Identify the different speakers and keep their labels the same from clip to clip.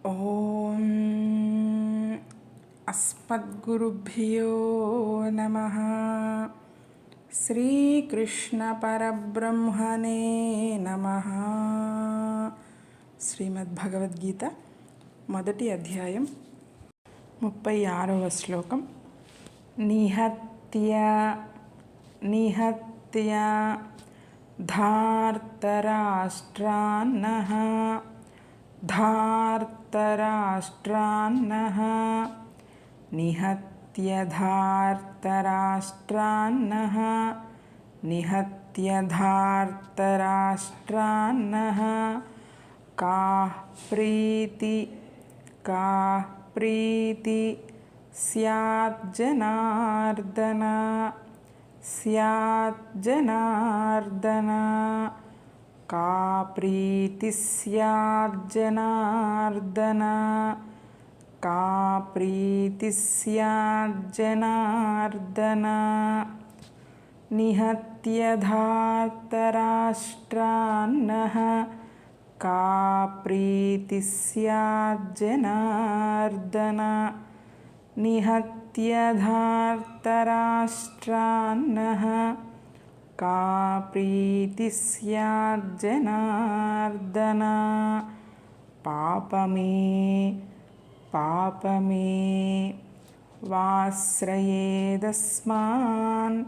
Speaker 1: ॐ अस्मद्गुरुभ्यो नमः। श्रीकृष्णपरब्रह्मणे नमः। శ్రీమద్భగవద్గీత మొదటి అధ్యాయం 36వ శ్లోకం. నిహత్య నిహత్య ధార్తరాష్ట్రాన్నః ధార్తరాష్ట్రాన్నః నిహత్య ధార్తరాష్ట్రాన్నః నిహత్య ధార్తరాష్ట్రాన్నః కాః ప్రీతి స్యాత్ జనార్దన స్యాత్ జనార్దన కా ప్రీతి స్యాత్ జనార్దన కా ప్రీతి స్యాత్ జనార్దన నిహత్య ధార్తరాష్ట్రాన్నః కా ప్రీతి స్యాత్ జనార్దన నిహత్య ధార్తరాష్ట్రాన్నః కా ప్రీతి స్యాత్ జనార్దన పాపమే వాశ్రయేదస్మాన్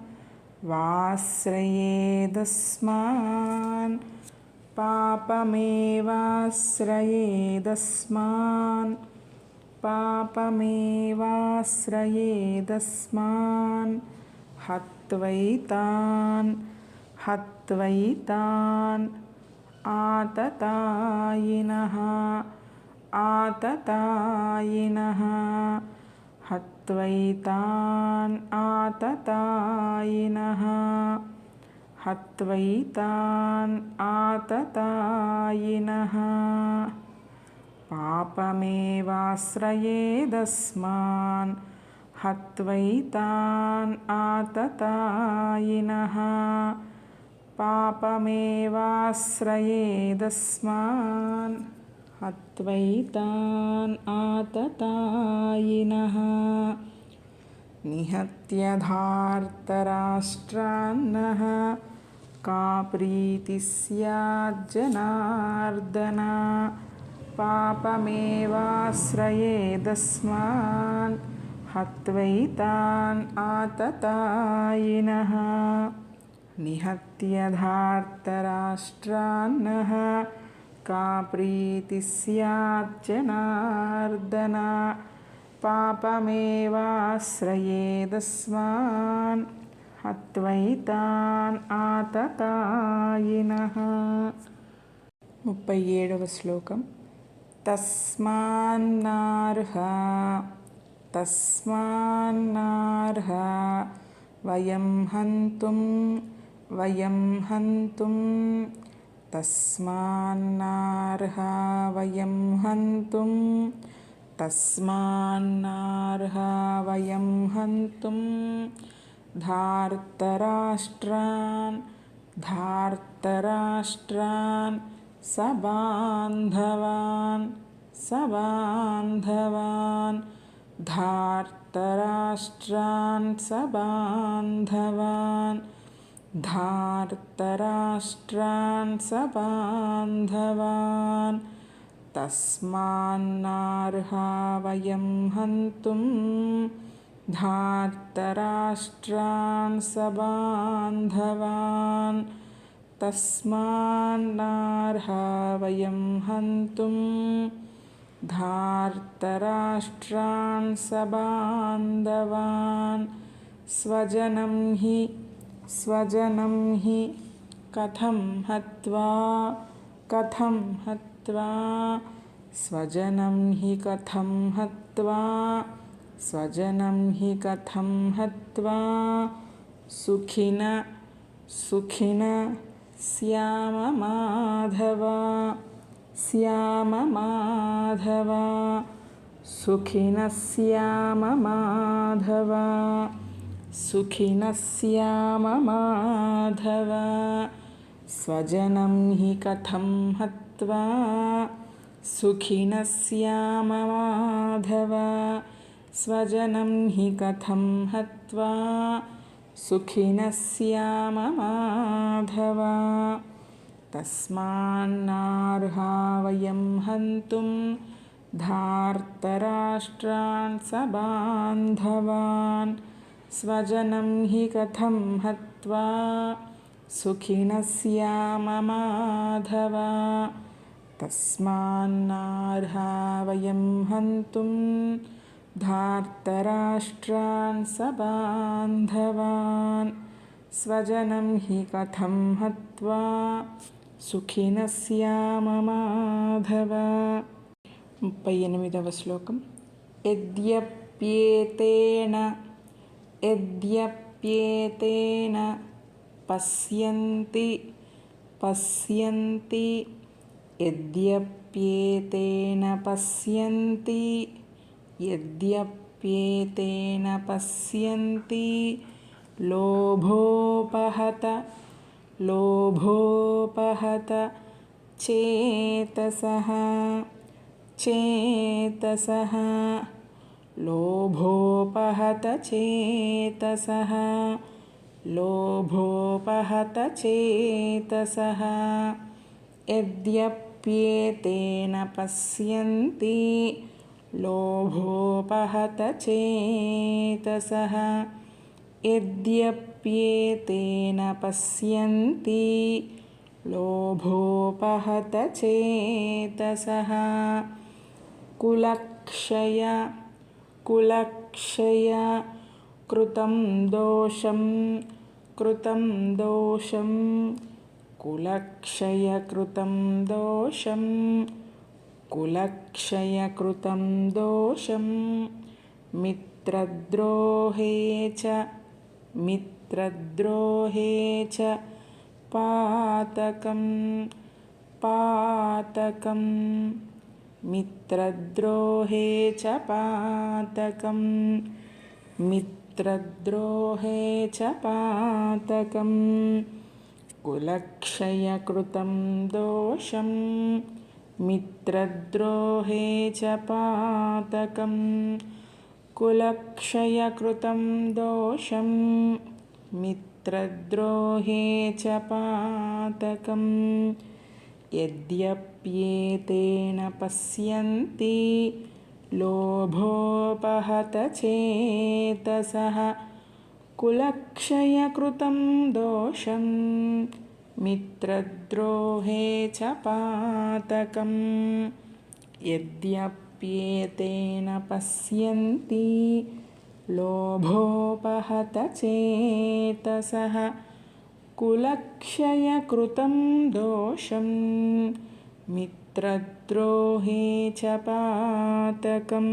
Speaker 1: పాపమేవాశ్రయేదస్మాన్ హత్వైతాన్ ఆతతాయినః హత్వైతాన్ ఆతతాయినః పాపమేవాశ్రయేదస్మాన్ హత్వైతాన్ ఆతతాయినః పాపమేవాశ్రయేదస్మాన్ హత్వైతాన్ ఆతతాయినః నిహత్య ధార్తరాష్ట్రాన్నః కా ప్రీతి స్యాత్ జనార్దన పాపమేవాశ్రయేదస్మాన్ హత్వైతాన్ ఆతతాయినః నిహత్య ధార్తరాష్ట్రాన్నః కా ప్రీతి స్యాత్ జనార్దన పాపమేవాశ్రయేదస్మాన్ హత్వైతాన్ ఆతతాయినః. 37వ శ్లోకం. తస్మాన్నార్హ వయం హంతుం తస్మాన్నార్హ వయం హంతుం ధార్తరాష్ట్రాన్ సబాంధవాన్ ధార్తరాష్ట్రాన్ సబాంధవాన్ తస్మాన్నార్హ వయం హంతుం ధార్తరాష్ట్రాన్ సబాంధవాన్ తస్మాన్నార్హ వయం హంతుం ధార్తరాష్ట్రాన్ సబాంధవాన్ స్వజనం హి కథం హత్వా స్వజనం హి కథం హత్వా సుఖిన శ్యామ మాధవ సుఖిన శ్యామ మాధవ స్వజనం హి కథం హత్వా सुखिनः स्याम माधव स्वजनं हि कथं हत्वा सुखिनः स्याम माधव तस्मान्नार्हा वयं हन्तुं धार्तराष्ट्रान् सबान्धवान् स्वजनं हि कथं हत्वा सुखिनः स्याम माधव तस्मान्नार्हा वयं हन्तुं धार्तराष्ट्रान् सबान्धवान् स्वजनं हि कथं हत्वा सुखिनः स्याम माधव 38వ శ్లోకం యద్యప్యేతేన పశ్యంతి యద్యప్యేతేన పశ్యంతి లోభోపహత చేతసః లోభోపహత చేతసః యద్యప్యేతేన పశ్యంతి లోభోపహత చేతసః యద్యప్యేతేన పశ్యంతి లోభోపహత చేతసః కులక్షయ కృతం దోషం కులక్షయ కృతం దోషం మిత్రద్రోహే చ పాతకం మిత్రద్రోహే చ పాతకం కులక్షయ కృతం దోషం మిత్రద్రోహే చ పాతకం కులక్షయ కృతం దోషం మిత్రద్రోహే చ పాతకం యద్యప్యేతేన పశ్యంతి లోభోపహత చేతసః కులక్షయ కృతం దోషం మిత్రద్రోహే చ పాతకం యద్యప్యేతేన పశ్యంతి లోభోపహత చేతసః కులక్షయ కృతం దోషం మిత్రద్రోహే చ పాతకం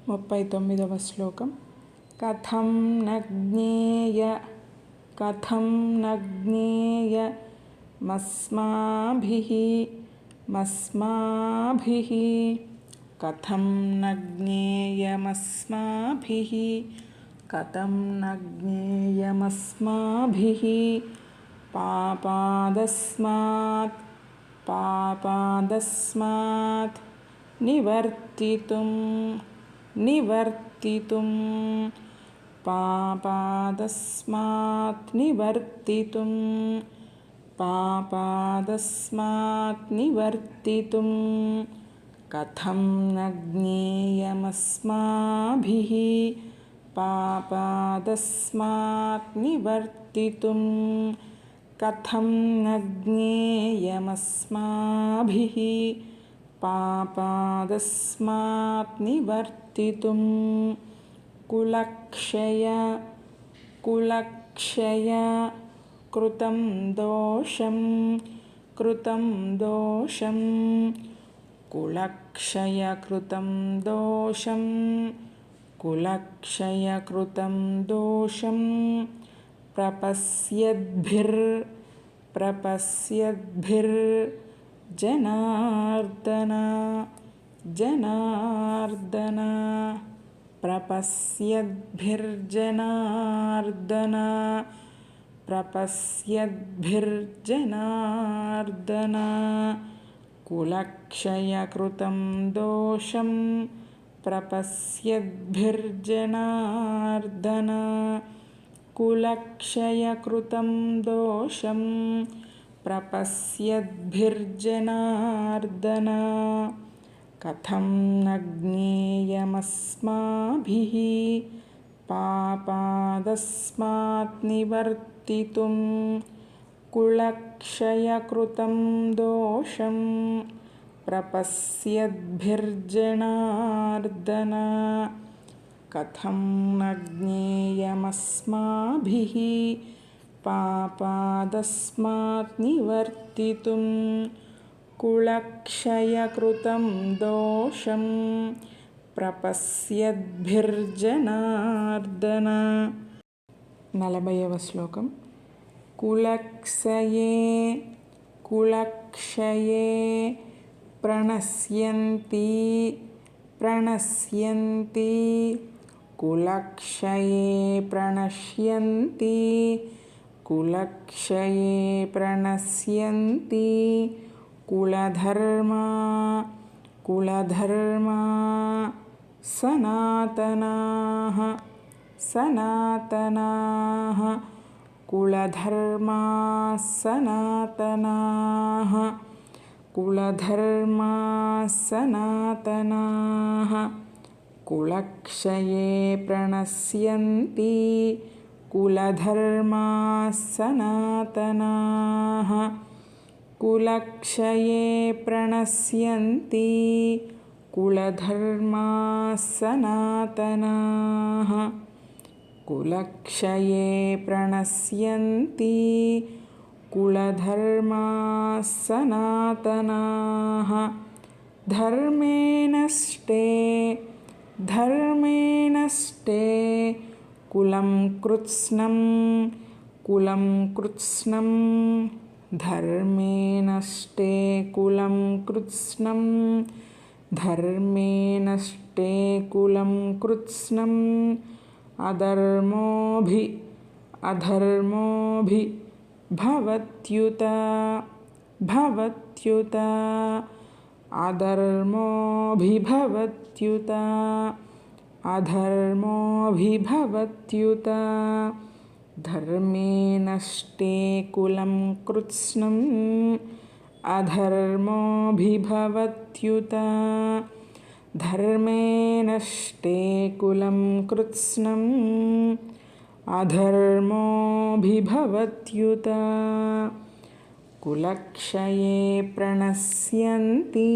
Speaker 1: 39వ శ్లోకం కథం న జ్ఞేయ మస్మాభిః కథం న జ్ఞేయమస్మాభిః పాపాదస్మాత్ నివర్తితుం కథం న జ్ఞేయమస్మాభిః పాపాదస్మాత్ నివర్తితుం కథం న జ్ఞేయమస్మాభిః పాపాదస్మాత్ నివర్తితుం కులక్షయ కృతం దోషం కులక్షయ కృతం దోషం ప్రపశ్యద్భిర్జనార్దన ప్రపశ్యద్భిర్జనార్దన कुलक्षयकृतं दोषं प्रपश्यद्भिर्जनार्दन कुलक्षयकृतं दोषं प्रपश्यद्भिर्जनार्दन कथं न ज्ञेयमस्माभिः पापादस्मात् निवर्तितुं कुलक्षयकृतं दोषं प्रपश्यद्भिर्जनार्दन कथं न ज्ञेयमस्माभिः पापादस्मात् निवर्तितुं कुलक्षयकृतं दोषं प्रपश्यद्भिर्जनार्दन 40వ శ్లోకం कुलक्षये प्रणश्यन्ति कुलक्षये प्रणश्यन्ति कुलधर्मा सनातनाः कुलधर्मा सनातनाः कुलक्षये प्रणश्यन्ति कुलधर्मा सनातनाः कुलक्षये प्रणश्यन्ति कुलधर्मा सनातनाः कुलक्षये प्रणश्यन्ति कुलधर्मा सनातनाः धर्मे नष्टे कुलं कृत्स्नं धर्मे नष्टे कुलं कृत्स्नं अधर्मोऽभि भवत्युत धर्मे नष्टे कुलं कृत्स्नं अधर्मोऽभि भवत्युत धर्मे नष्टे कुलं कृत्स्नं अधर्मोऽभि भवत्युत कुलक्षये प्रणश्यन्ति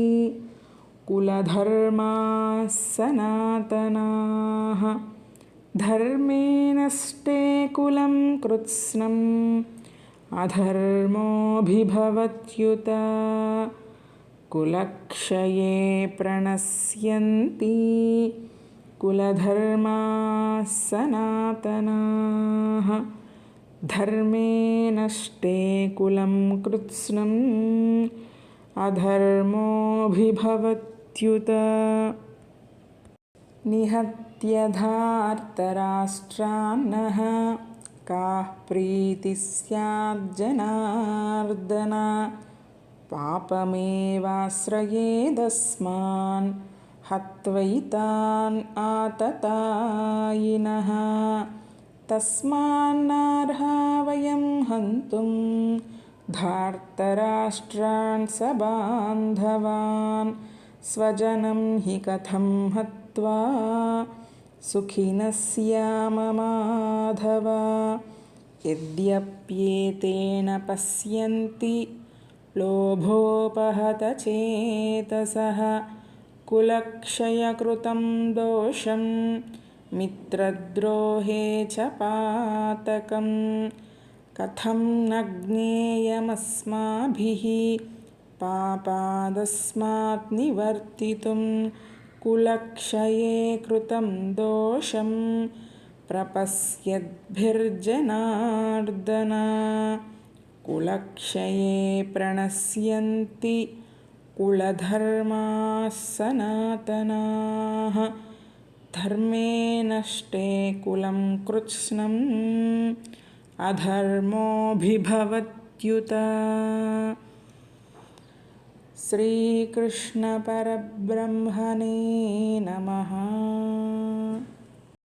Speaker 1: कुलधर्मा सनातनाः धर्मे नष्टे कुलं कृत्स्नं अधर्मोऽभि भवत्युत कुलक्षये प्रणश्यन्ति कुलधर्मा सनातनाः धर्मे नष्टे कुलं कृत्स्नं अधर्मोऽभि भवत्युत निहत्य धार्तराष्ट्रान्नः काः प्रीतिः स्याज्जनार्दन पापमेवाश्रयेदस्मान् हत्वैतान् आततायिनः तस्मान्नार्हा वयं हन्तुं धार्तराष्ट्रान् सबान्धवान् स्वजनं हि कथं हत्वा सुखिनः स्याम माधव यद्यप्येतेन पश्यन्ति लोभोपहतचेतसः कुलक्षयकृतं दोषं मित्रद्रोहे च पातकं कथं न ज्ञेयमस्माभिः पापादस्मात् निवर्तितुं कुलक्षये कृतं दोषं प्रपश्यद्भिर्जनार्दन कुलक्षये प्रणश्यन्ति कुलधर्मा सनातनाः धर्मे नष्टे कुलं कृत्स्नम् अधर्मोऽभिभवत्युत श्रीकृष्णपरब्रह्मणे